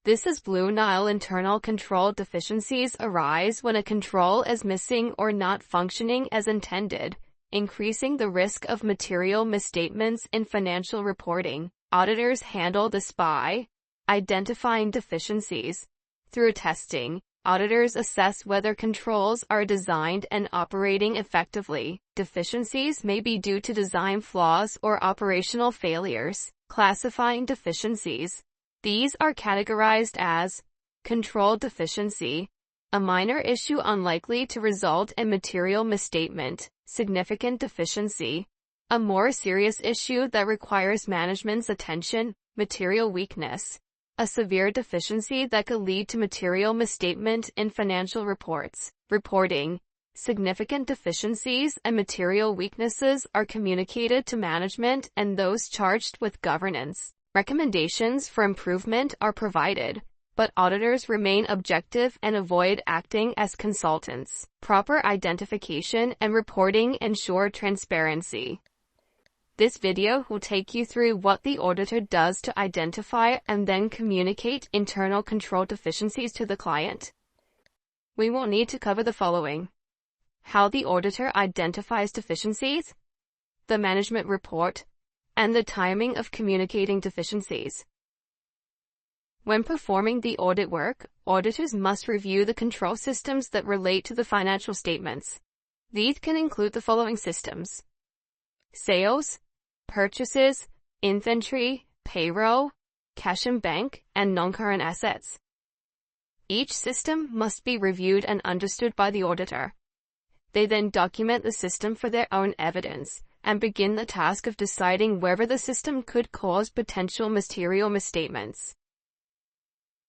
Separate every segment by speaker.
Speaker 1: This is Blue Nile. Internal control deficiencies arise when a control is missing or not functioning as intended, increasing the risk of material misstatements in financial reporting. Auditors handle this by identifying deficiencies. Through testing, auditors assess whether controls are designed and operating effectively. Deficiencies may be due to design flaws or operational failures. Classifying deficiencies. These are categorized as control deficiency, a minor issue unlikely to result in material misstatement; significant deficiency, a more serious issue that requires management's attention; material weakness, a severe deficiency that could lead to material misstatement in financial reports. Reporting. Significant deficiencies and material weaknesses are communicated to management and those charged with governance. Recommendations for improvement are provided, but auditors remain objective and avoid acting as consultants. Proper identification and reporting ensure transparency. This video will take you through what the auditor does to identify and then communicate internal control deficiencies to the client. We will need to cover the following: how the auditor identifies deficiencies, the management report, and the timing of communicating deficiencies. When performing the audit work, auditors must review the control systems that relate to the financial statements. These can include the following systems: sales, purchases, inventory, payroll, cash and bank, and non-current assets. Each system must be reviewed and understood by the auditor. They then document the system for their own evidence and begin the task of deciding whether the system could cause potential material misstatements.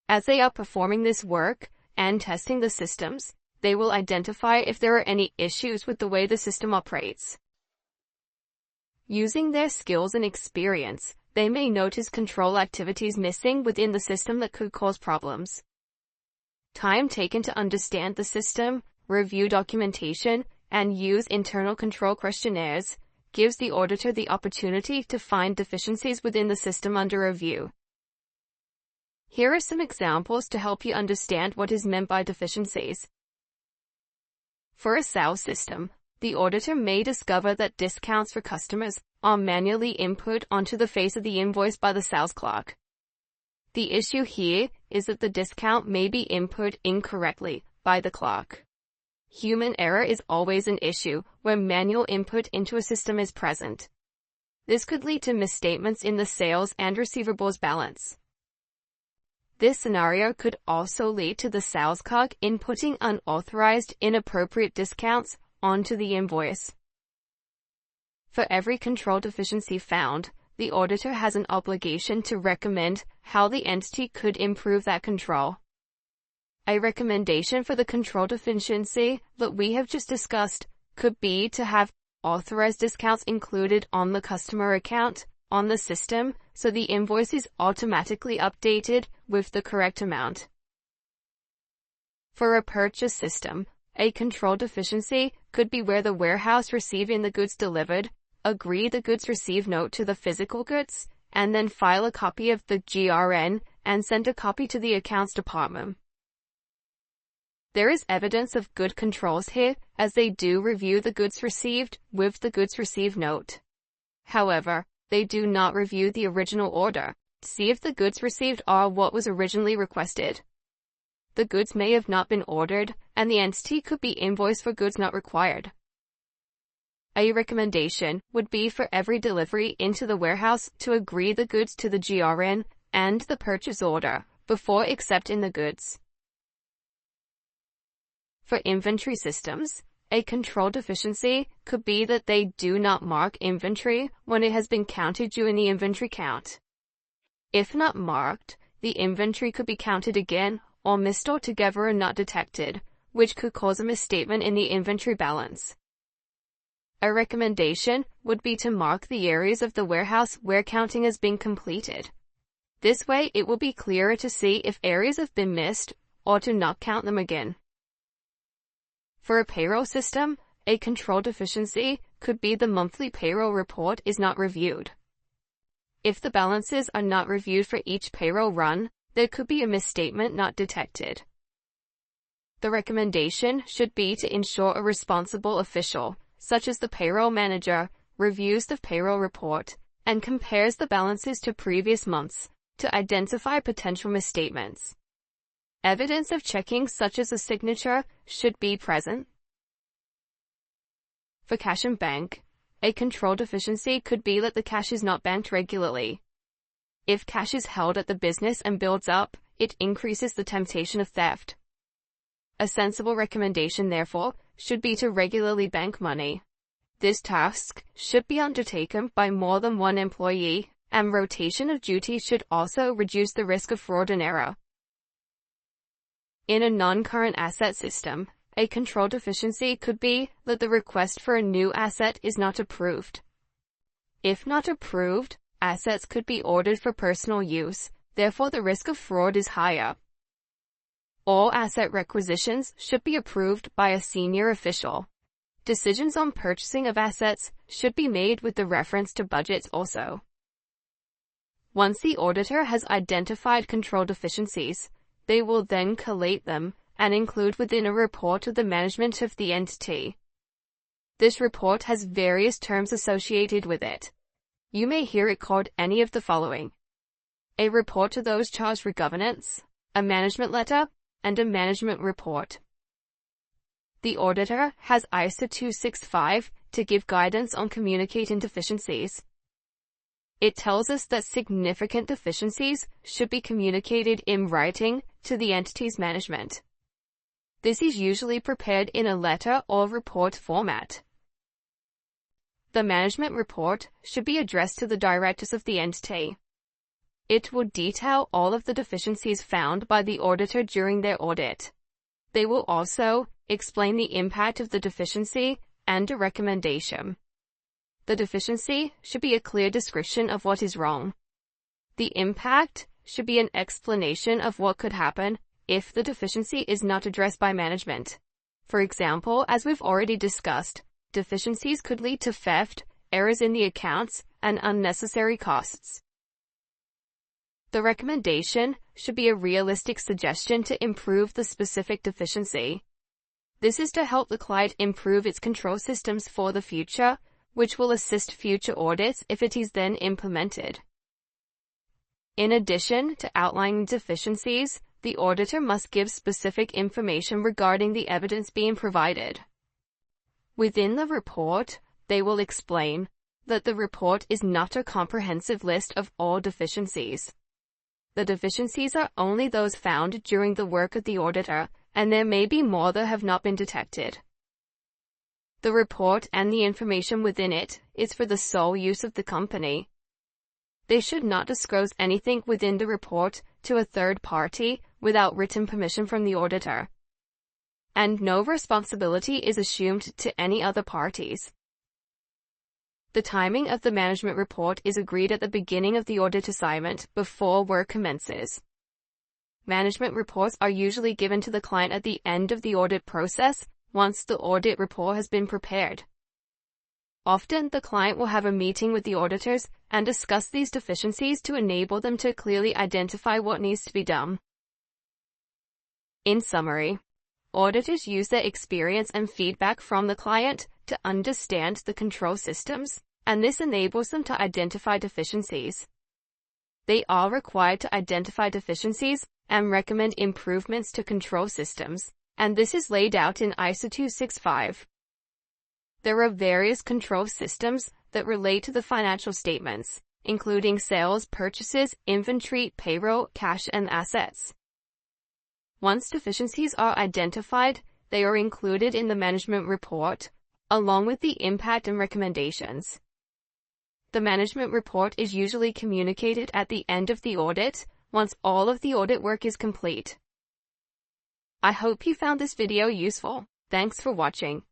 Speaker 1: As they are performing this work and testing the systems, they will identify if there are any issues with the way the system operates. Using their skills and experience, they may notice control activities missing within the system that could cause problems. Time taken to understand the system, review documentation, and use internal control questionnaires gives the auditor the opportunity to find deficiencies within the system under review. Here are some examples to help you understand what is meant by deficiencies. For a sales system, the auditor may discover that discounts for customers are manually input onto the face of the invoice by the sales clerk. The issue here is that the discount may be input incorrectly by the clerk. Human error is always an issue when manual input into a system is present. This could lead to misstatements in the sales and receivables balance. This scenario could also lead to the sales clerk inputting unauthorized, inappropriate discounts onto the invoice. For every control deficiency found, the auditor has an obligation to recommend how the entity could improve that control. A recommendation for the control deficiency that we have just discussed could be to have authorized discounts included on the customer account on the system so the invoice is automatically updated with the correct amount. For a purchase system, a control deficiency could be where the warehouse receiving the goods delivered agree the goods received note to the physical goods, and then file a copy of the GRN and send a copy to the accounts department. There is evidence of good controls here, as they do review the goods received with the goods received note. However, they do not review the original order to see if the goods received are what was originally requested. The goods may have not been ordered, and the entity could be invoiced for goods not required. A recommendation would be for every delivery into the warehouse to agree the goods to the GRN and the purchase order before accepting the goods. For inventory systems, a control deficiency could be that they do not mark inventory when it has been counted during the inventory count. If not marked, the inventory could be counted again or missed altogether and not detected, which could cause a misstatement in the inventory balance. A recommendation would be to mark the areas of the warehouse where counting has been completed. This way, it will be clearer to see if areas have been missed or to not count them again. For a payroll system, a control deficiency could be the monthly payroll report is not reviewed. If the balances are not reviewed for each payroll run, there could be a misstatement not detected. The recommendation should be to ensure a responsible official, such as the payroll manager, reviews the payroll report and compares the balances to previous months to identify potential misstatements. Evidence of checking, such as a signature, should be present. For cash and bank, a control deficiency could be that the cash is not banked regularly. If cash is held at the business and builds up, it increases the temptation of theft. A sensible recommendation, therefore, should be to regularly bank money. This task should be undertaken by more than one employee, and rotation of duties should also reduce the risk of fraud and error. In a non-current asset system, a control deficiency could be that the request for a new asset is not approved. If not approved, assets could be ordered for personal use, therefore the risk of fraud is higher. All asset requisitions should be approved by a senior official. Decisions on purchasing of assets should be made with the reference to budgets also. Once the auditor has identified control deficiencies, they will then collate them and include within a report of the management of the entity. This report has various terms associated with it. You may hear it called any of the following: a report to those charged with governance, a management letter, and a management report. The auditor has ISO 265 to give guidance on communicating deficiencies. It tells us that significant deficiencies should be communicated in writing to the entity's management. This is usually prepared in a letter or report format. The management report should be addressed to the directors of the entity. It will detail all of the deficiencies found by the auditor during their audit. They will also explain the impact of the deficiency and a recommendation. The deficiency should be a clear description of what is wrong. The impact should be an explanation of what could happen if the deficiency is not addressed by management. For example, as we've already discussed, deficiencies could lead to theft, errors in the accounts, and unnecessary costs. The recommendation should be a realistic suggestion to improve the specific deficiency. This is to help the client improve its control systems for the future, which will assist future audits if it is then implemented. In addition to outlining deficiencies, the auditor must give specific information regarding the evidence being provided. Within the report, they will explain that the report is not a comprehensive list of all deficiencies. The deficiencies are only those found during the work of the auditor, and there may be more that have not been detected. The report and the information within it is for the sole use of the company. They should not disclose anything within the report to a third party without written permission from the auditor. And no responsibility is assumed to any other parties. The timing of the management report is agreed at the beginning of the audit assignment before work commences. Management reports are usually given to the client at the end of the audit process, once the audit report has been prepared. Often, the client will have a meeting with the auditors and discuss these deficiencies to enable them to clearly identify what needs to be done. In summary, auditors use their experience and feedback from the client to understand the control systems, and this enables them to identify deficiencies. They are required to identify deficiencies and recommend improvements to control systems, and this is laid out in ISO 265. There are various control systems that relate to the financial statements, including sales, purchases, inventory, payroll, cash, and assets. Once deficiencies are identified, they are included in the management report, along with the impact and recommendations. The management report is usually communicated at the end of the audit, once all of the audit work is complete. I hope you found this video useful. Thanks for watching.